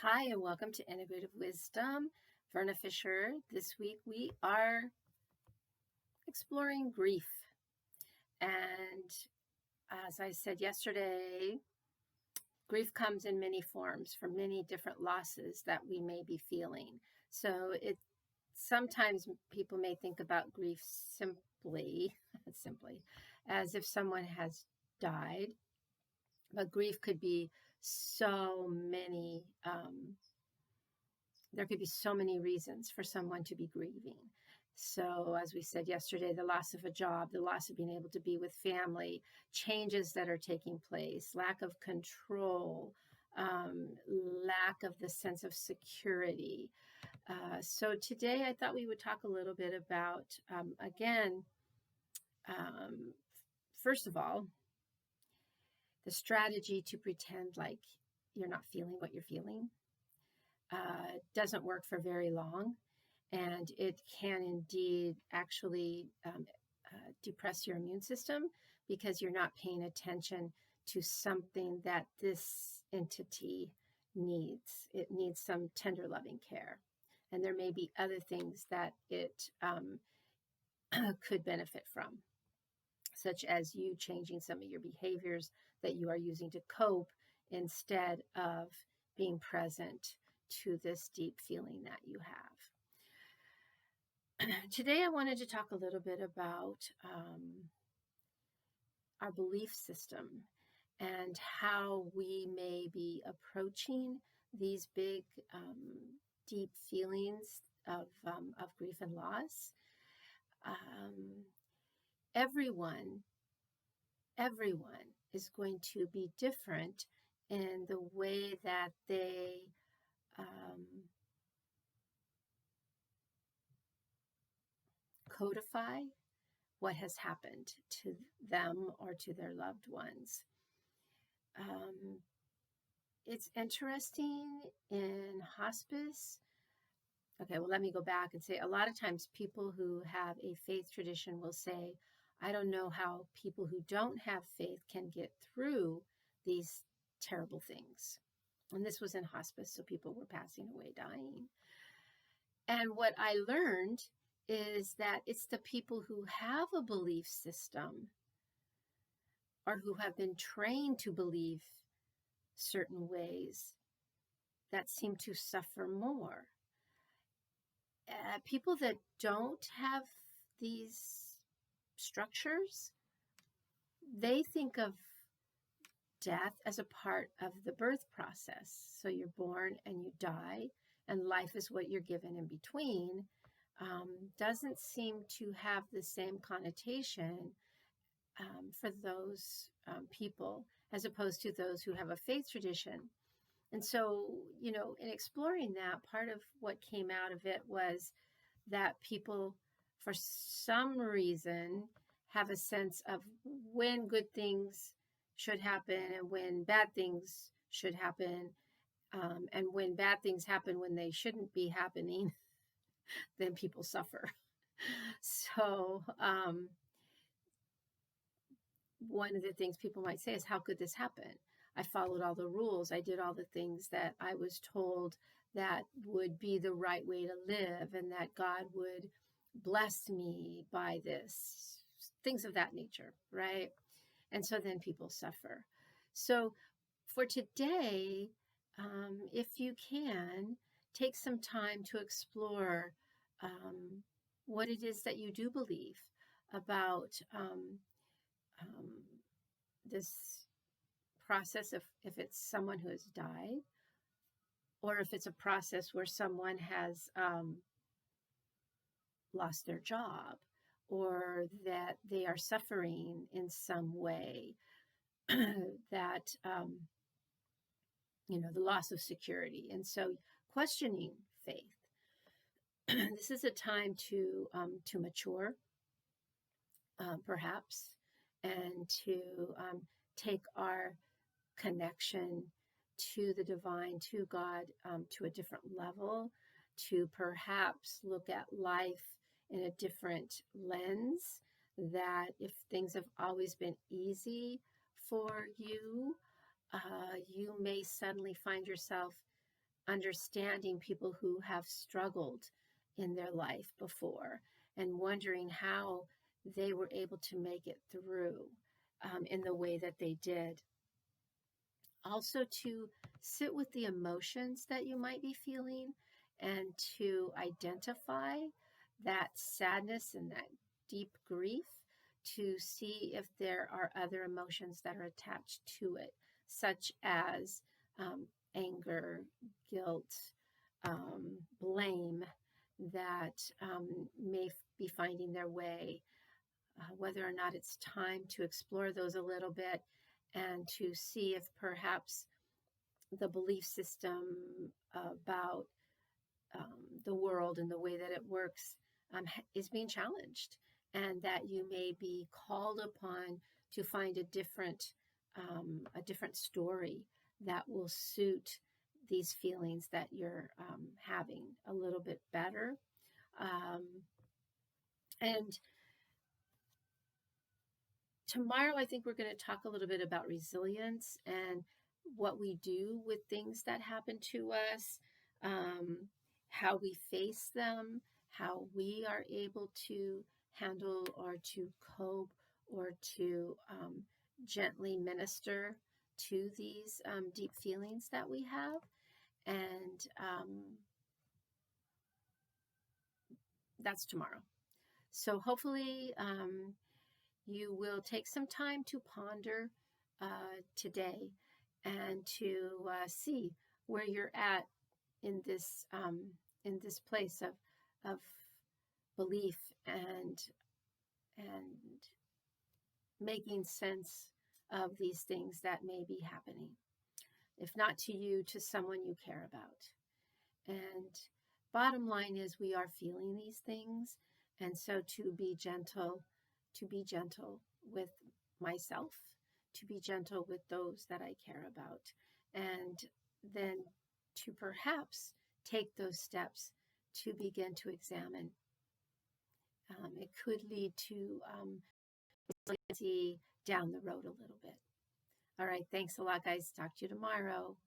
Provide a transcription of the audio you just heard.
Hi, and welcome to Integrative Wisdom. Verna Fisher. This week we are exploring grief. And as I said yesterday, grief comes in many forms for many different losses that we may be feeling. So sometimes people may think about grief simply as if someone has died, but grief could be so many. There could be so many reasons for someone to be grieving. So, as we said yesterday, the loss of a job, the loss of being able to be with family, changes that are taking place, lack of control, lack of the sense of security. So, today I thought we would talk a little bit about, again, first of all, the strategy to pretend like you're not feeling what you're feeling. Doesn't work for very long, and it can indeed actually depress your immune system because you're not paying attention to something that this entity needs. It needs some tender, loving care, and there may be other things that it could benefit from, such as you changing some of your behaviors that you are using to cope instead of being present to this deep feeling that you have. Today, I wanted to talk a little bit about our belief system and how we may be approaching these big, deep feelings of grief and loss. Everyone is going to be different in the way that they codify what has happened to them or to their loved ones. It's interesting in hospice. Okay, well, let me go back and say a lot of times people who have a faith tradition will say, I don't know how people who don't have faith can get through these terrible things. And this was in hospice, so people were passing away, dying. And what I learned is that it's the people who have a belief system or who have been trained to believe certain ways that seem to suffer more. People that don't have these structures, they think of death as a part of the birth process. So you're born and you die, and life is what you're given in between. Doesn't seem to have the same connotation for those people as opposed to those who have a faith tradition. And so, in exploring that, part of what came out of it was that people, for some reason, have a sense of when good things should happen and when bad things should happen. And when bad things happen when they shouldn't be happening, then people suffer. So one of the things people might say is, how could this happen? I followed all the rules. I did all the things that I was told that would be the right way to live and that God would bless me by this, things of that nature, right? And so then people suffer. So for today, if you can, take some time to explore what it is that you do believe about this process, if it's someone who has died, or if it's a process where someone has lost their job, or that they are suffering in some way, that, the loss of security. And so questioning faith. This is a time to mature, perhaps, and to take our connection to the divine, to God, to a different level, to perhaps look at life in a different lens, that if things have always been easy for you, you may suddenly find yourself understanding people who have struggled in their life before and wondering how they were able to make it through in the way that they did. Also, to sit with the emotions that you might be feeling and to identify that sadness and that deep grief, to see if there are other emotions that are attached to it, such as anger, guilt, blame that may be finding their way, whether or not it's time to explore those a little bit and to see if perhaps the belief system about the world and the way that it works is being challenged, and that you may be called upon to find a different story that will suit these feelings that you're having a little bit better. And tomorrow, I think we're going to talk a little bit about resilience and what we do with things that happen to us, how we face them, how we are able to handle or to cope or to gently minister to these deep feelings that we have. And that's tomorrow. So hopefully, you will take some time to ponder today and to see where you're at in this place of belief and making sense of these things that may be happening, if not to you, to someone you care about. And bottom line is, we are feeling these things, and so to be gentle with myself, to be gentle with those that I care about, and then to perhaps take those steps to begin to examine. It could lead to resiliency down the road a little bit. All right, thanks a lot, guys. Talk to you tomorrow.